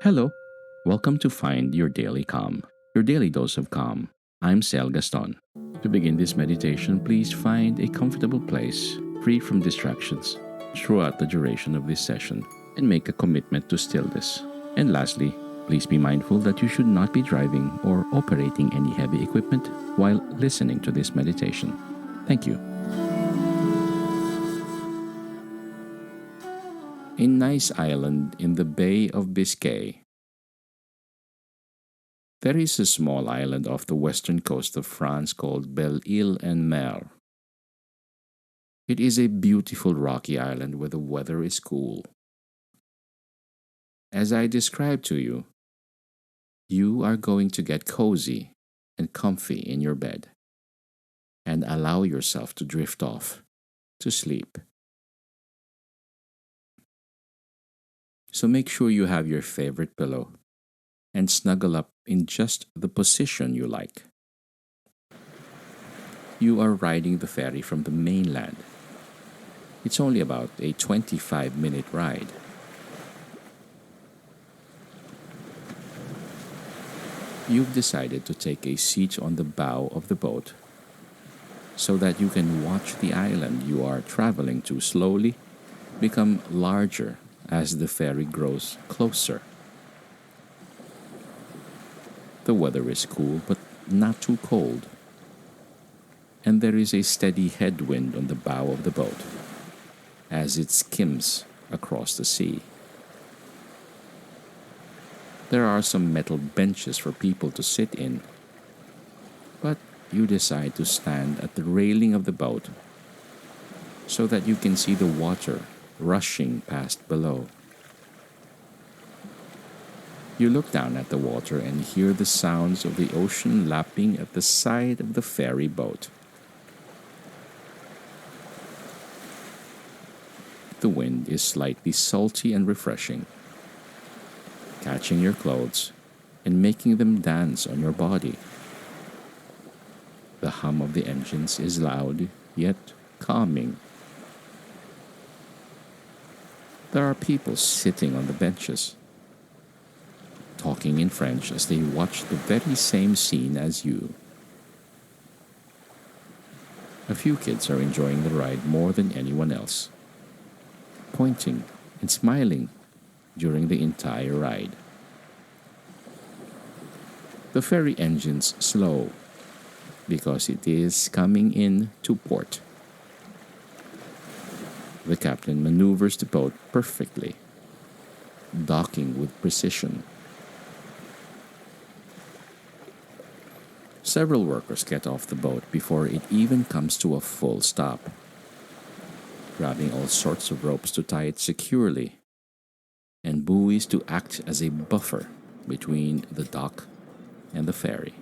Hello, welcome to Find Your Daily Calm, your daily dose of calm. I'm Sel Gaston. To begin this meditation, please find a comfortable place, free from distractions, throughout the duration of this session, and make a commitment to stillness. And lastly, please be mindful that you should not be driving or operating any heavy equipment while listening to this meditation. Thank you. A nice island in the Bay of Biscay. There is a small island off the western coast of France called Belle Isle en Mer. It is a beautiful rocky island where the weather is cool. As I described to you, you are going to get cozy and comfy in your bed and allow yourself to drift off to sleep. So make sure you have your favorite pillow and snuggle up in just the position you like. You are riding the ferry from the mainland. It's only about a 25-minute ride. You've decided to take a seat on the bow of the boat so that you can watch the island you are traveling to slowly become larger as the ferry grows closer. The weather is cool but not too cold, and there is a steady headwind on the bow of the boat as it skims across the sea. There are some metal benches for people to sit in, but you decide to stand at the railing of the boat so that you can see the water rushing past below. You look down at the water and hear the sounds of the ocean lapping at the side of the ferry boat. The wind is slightly salty and refreshing, catching your clothes and making them dance on your body. The hum of the engines is loud yet calming. There are people sitting on the benches, talking in French as they watch the very same scene as you. A few kids are enjoying the ride more than anyone else, pointing and smiling during the entire ride. The ferry engines slow because it is coming in to port. The captain maneuvers the boat perfectly, docking with precision. Several workers get off the boat before it even comes to a full stop, grabbing all sorts of ropes to tie it securely and buoys to act as a buffer between the dock and the ferry.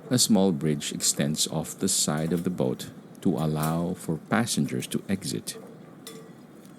A small bridge extends off the side of the boat to allow for passengers to exit,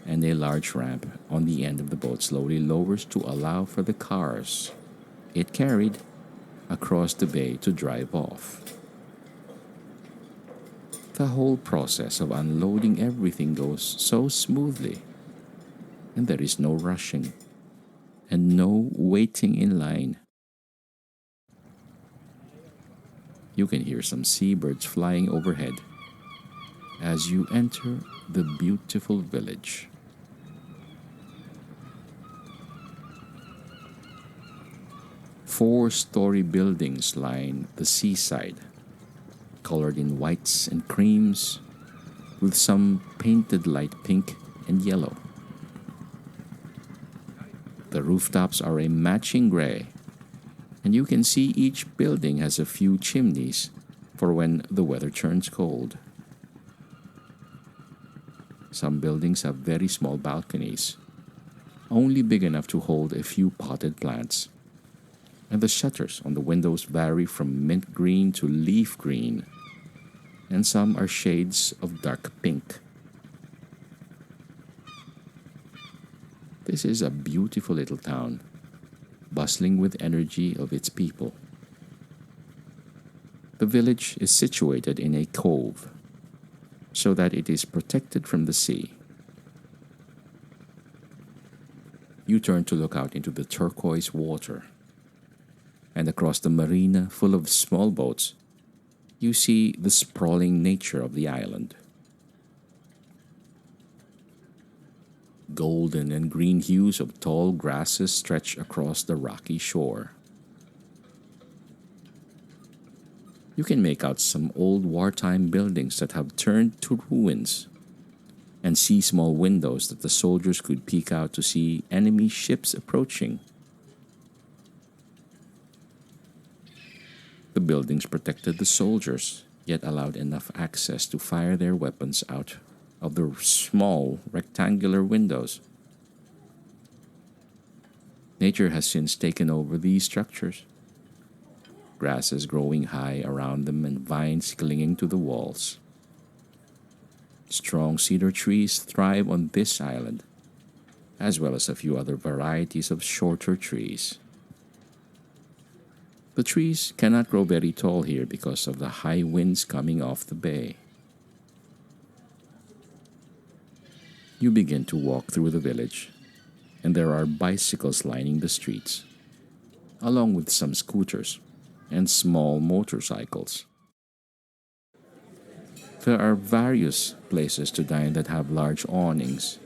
and a large ramp on the end of the boat slowly lowers to allow for the cars it carried across the bay to drive off. The whole process of unloading everything goes so smoothly, and there is no rushing and no waiting in line. You can hear some seabirds flying overhead as you enter the beautiful village. Four-story buildings line the seaside, colored in whites and creams, with some painted light pink and yellow. The rooftops are a matching gray, and you can see each building has a few chimneys for when the weather turns cold. Some buildings have very small balconies, only big enough to hold a few potted plants, and the shutters on the windows vary from mint green to leaf green, and some are shades of dark pink. This is a beautiful little town, bustling with energy of its people. The village is situated in a cove, so that it is protected from the sea. You turn to look out into the turquoise water, and across the marina full of small boats, you see the sprawling nature of the island. Golden and green hues of tall grasses stretch across the rocky shore. You can make out some old wartime buildings that have turned to ruins, and see small windows that the soldiers could peek out to see enemy ships approaching. The buildings protected the soldiers, yet allowed enough access to fire their weapons out of the small rectangular windows. Nature has since taken over these structures. Grasses growing high around them and vines clinging to the walls. Strong cedar trees thrive on this island, as well as a few other varieties of shorter trees. The trees cannot grow very tall here because of the high winds coming off the bay. You begin to walk through the village, and there are bicycles lining the streets, along with some scooters and small motorcycles. There are various places to dine that have large awnings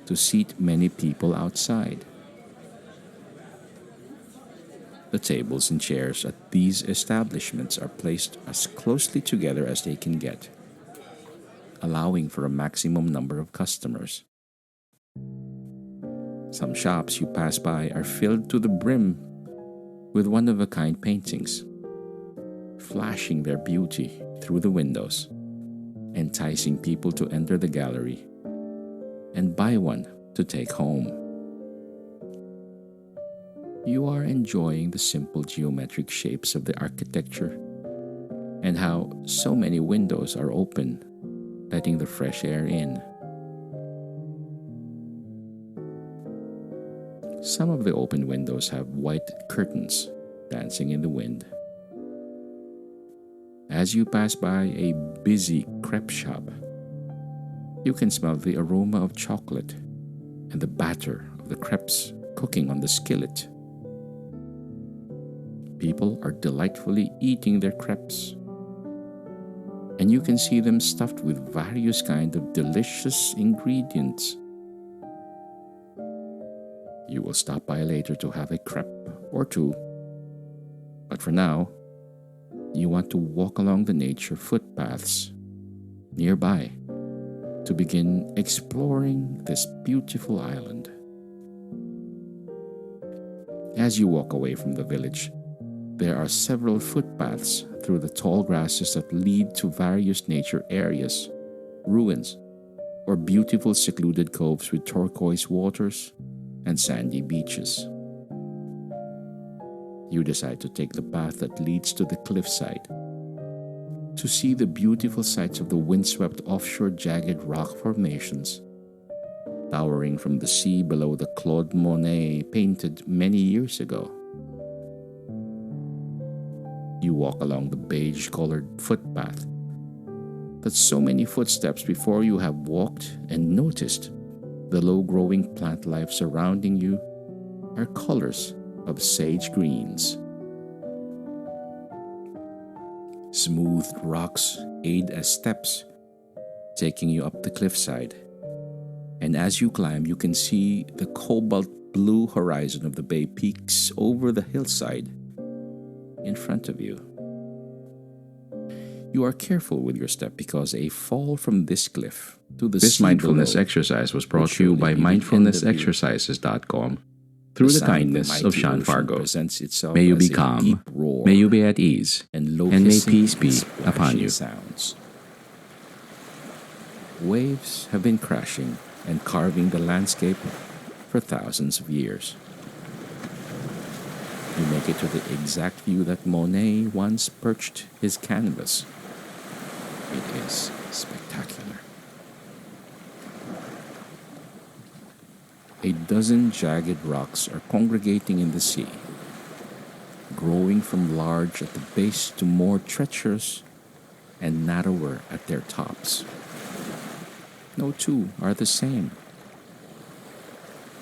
to seat many people outside. The tables and chairs at these establishments are placed as closely together as they can get, allowing for a maximum number of customers. Some shops you pass by are filled to the brim with one-of-a-kind paintings, flashing their beauty through the windows, enticing people to enter the gallery and buy one to take home. You are enjoying the simple geometric shapes of the architecture and how so many windows are open, letting the fresh air in. Some of the open windows have white curtains dancing in the wind. As you pass by a busy crepe shop, you can smell the aroma of chocolate and the batter of the crepes cooking on the skillet. People are delightfully eating their crepes, and you can see them stuffed with various kinds of delicious ingredients. You will stop by later to have a crepe or two, but for now, you want to walk along the nature footpaths nearby to begin exploring this beautiful island. As you walk away from the village, there are several footpaths through the tall grasses that lead to various nature areas, ruins, or beautiful secluded coves with turquoise waters and sandy beaches. You decide to take the path that leads to the cliffside to see the beautiful sights of the windswept offshore jagged rock formations towering from the sea below the Claude Monet painted many years ago. You walk along the beige-colored footpath that's so many footsteps before you have walked and noticed the low-growing plant life surrounding you are colors of sage greens. Smooth rocks aid as steps, taking you up the cliffside. And as you climb, you can see the cobalt blue horizon of the bay peaks over the hillside in front of you. You are careful with your step because a fall from this cliff to the This sea mindfulness below exercise was brought will to you surely by be the end of you. mindfulnessexercises.com through the sound of kindness of mighty Sean ocean Fargo. presents itself May you as be a calm, deep roar may you be at ease, and low and may hissing peace be and upon splashing you. sounds. Waves have been crashing and carving the landscape for thousands of years. You make it to the exact view that Monet once perched his canvas. It is spectacular. A dozen jagged rocks are congregating in the sea, growing from large at the base to more treacherous and narrower at their tops. No two are the same.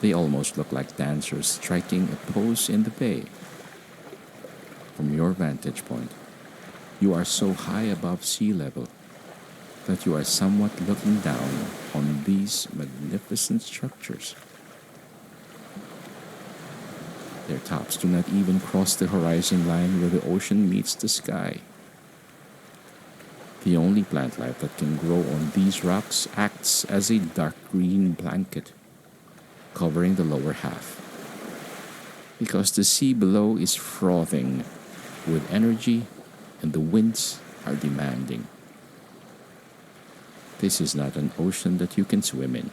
They almost look like dancers striking a pose in the bay. From your vantage point, you are so high above sea level that you are somewhat looking down on these magnificent structures. Their tops do not even cross the horizon line where the ocean meets the sky. The only plant life that can grow on these rocks acts as a dark green blanket covering the lower half, because the sea below is frothing with energy and the winds are demanding. This is not an ocean that you can swim in.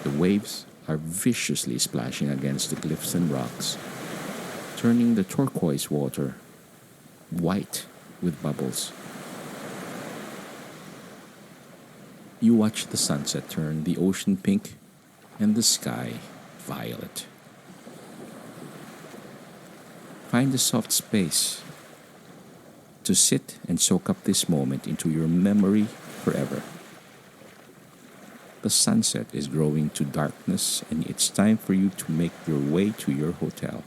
The waves are viciously splashing against the cliffs and rocks, turning the turquoise water white with bubbles. You watch the sunset turn the ocean pink and the sky violet. Find a soft space to sit and soak up this moment into your memory forever. The sunset is growing to darkness, and it's time for you to make your way to your hotel.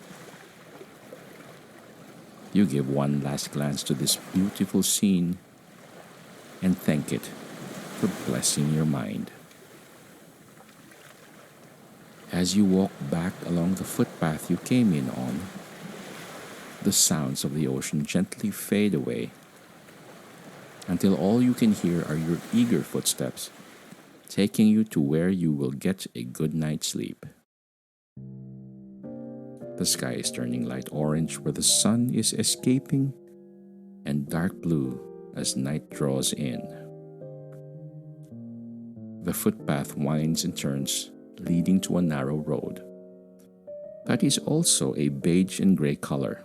You give one last glance to this beautiful scene and thank it for blessing your mind. As you walk back along the footpath you came in on, the sounds of the ocean gently fade away until all you can hear are your eager footsteps taking you to where you will get a good night's sleep. The sky is turning light orange where the sun is escaping and dark blue as night draws in. The footpath winds and turns, leading to a narrow road that is also a beige and gray color.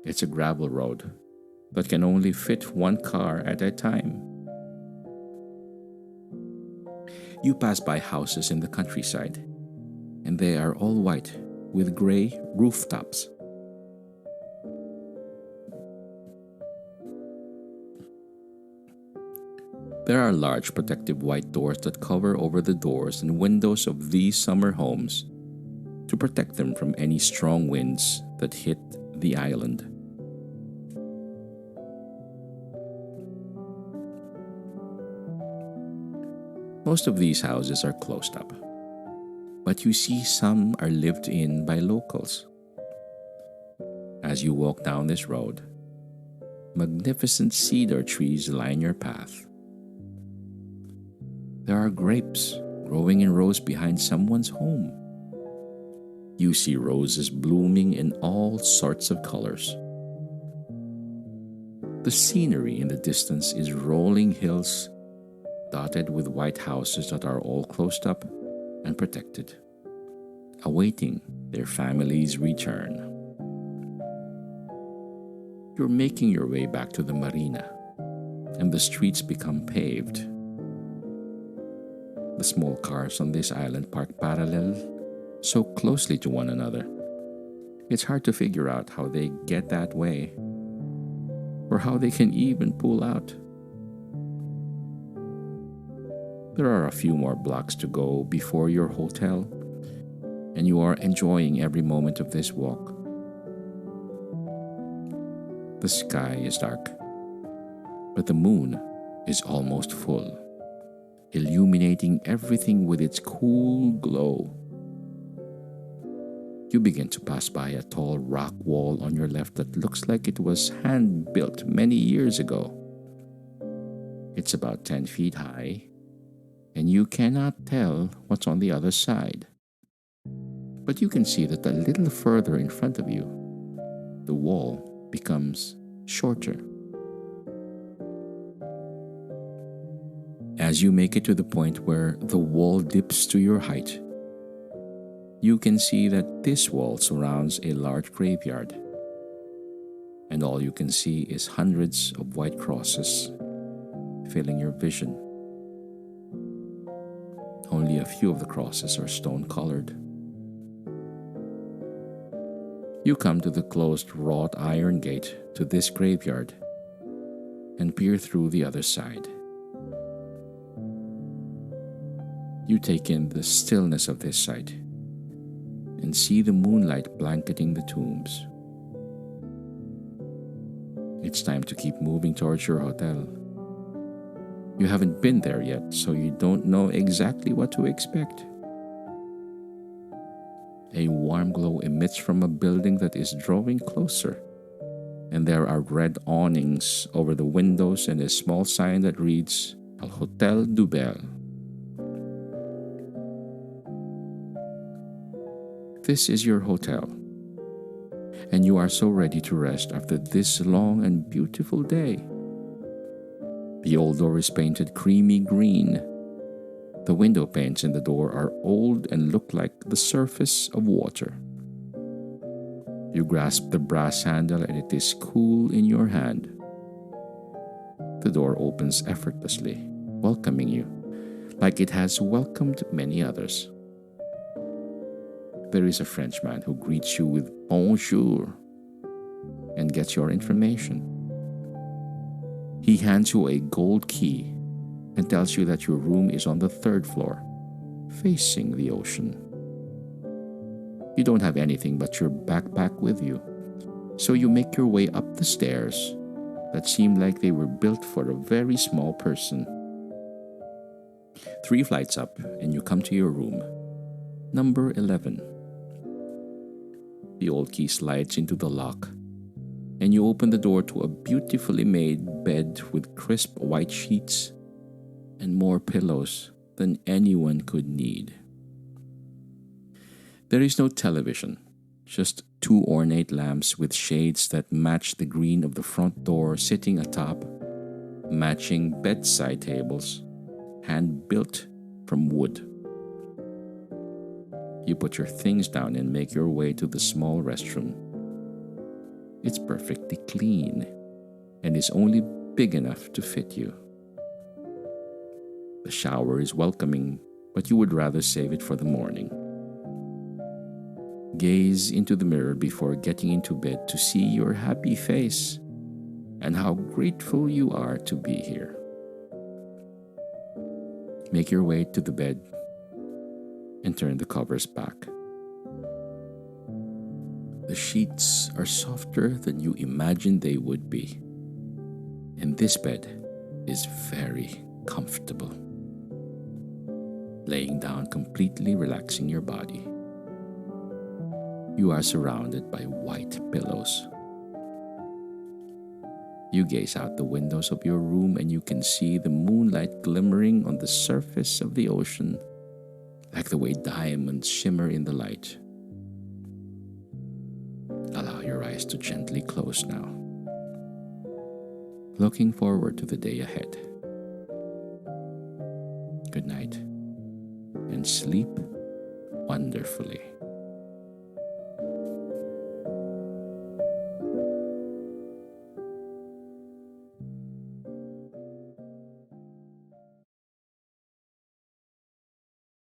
It's a gravel road that can only fit one car at a time. You pass by houses in the countryside, and they are all white with gray rooftops. There are large protective white doors that cover over the doors and windows of these summer homes to protect them from any strong winds that hit the island. Most of these houses are closed up, but you see some are lived in by locals. As you walk down this road, magnificent cedar trees line your path. There are grapes growing in rows behind someone's home. You see roses blooming in all sorts of colors. The scenery in the distance is rolling hills dotted with white houses that are all closed up and protected, awaiting their family's return. You're making your way back to the marina, and the streets become paved. The small cars on this island park parallel, so closely to one another. It's hard to figure out how they get that way, or how they can even pull out. There are a few more blocks to go before your hotel, and you are enjoying every moment of this walk. The sky is dark, but the moon is almost full, illuminating everything with its cool glow. You begin to pass by a tall rock wall on your left that looks like it was hand-built many years ago. It's about 10 feet high, and you cannot tell what's on the other side. But you can see that a little further in front of you, the wall becomes shorter. As you make it to the point where the wall dips to your height, you can see that this wall surrounds a large graveyard, and all you can see is hundreds of white crosses filling your vision. Only a few of the crosses are stone-colored. You come to the closed wrought iron gate to this graveyard and peer through the other side. You take in the stillness of this site and see the moonlight blanketing the tombs. It's time to keep moving towards your hotel. You haven't been there yet, so you don't know exactly what to expect. A warm glow emits from a building that is drawing closer, and there are red awnings over the windows and a small sign that reads, El Hotel du Belle. This is your hotel, and you are so ready to rest after this long and beautiful day. The old door is painted creamy green. The window panes in the door are old and look like the surface of water. You grasp the brass handle and it is cool in your hand. The door opens effortlessly, welcoming you, like it has welcomed many others. There is a Frenchman who greets you with bonjour and gets your information. He hands you a gold key and tells you that your room is on the 3rd floor, facing the ocean. You don't have anything but your backpack with you, so you make your way up the stairs that seem like they were built for a very small person. 3 flights up, and you come to your room, number 11. The old key slides into the lock, and you open the door to a beautifully made bed with crisp white sheets and more pillows than anyone could need. There is no television, just 2 ornate lamps with shades that match the green of the front door sitting atop, matching bedside tables, hand-built from wood. You put your things down and make your way to the small restroom. It's perfectly clean and is only big enough to fit you. The shower is welcoming, but you would rather save it for the morning. Gaze into the mirror before getting into bed to see your happy face and how grateful you are to be here. Make your way to the bed and turn the covers back. The sheets are softer than you imagined they would be, and this bed is very comfortable. Laying down, completely relaxing your body. You are surrounded by white pillows. You gaze out the windows of your room and you can see the moonlight glimmering on the surface of the ocean, like the way diamonds shimmer in the light. Allow your eyes to gently close now, looking forward to the day ahead. Good night, and sleep wonderfully.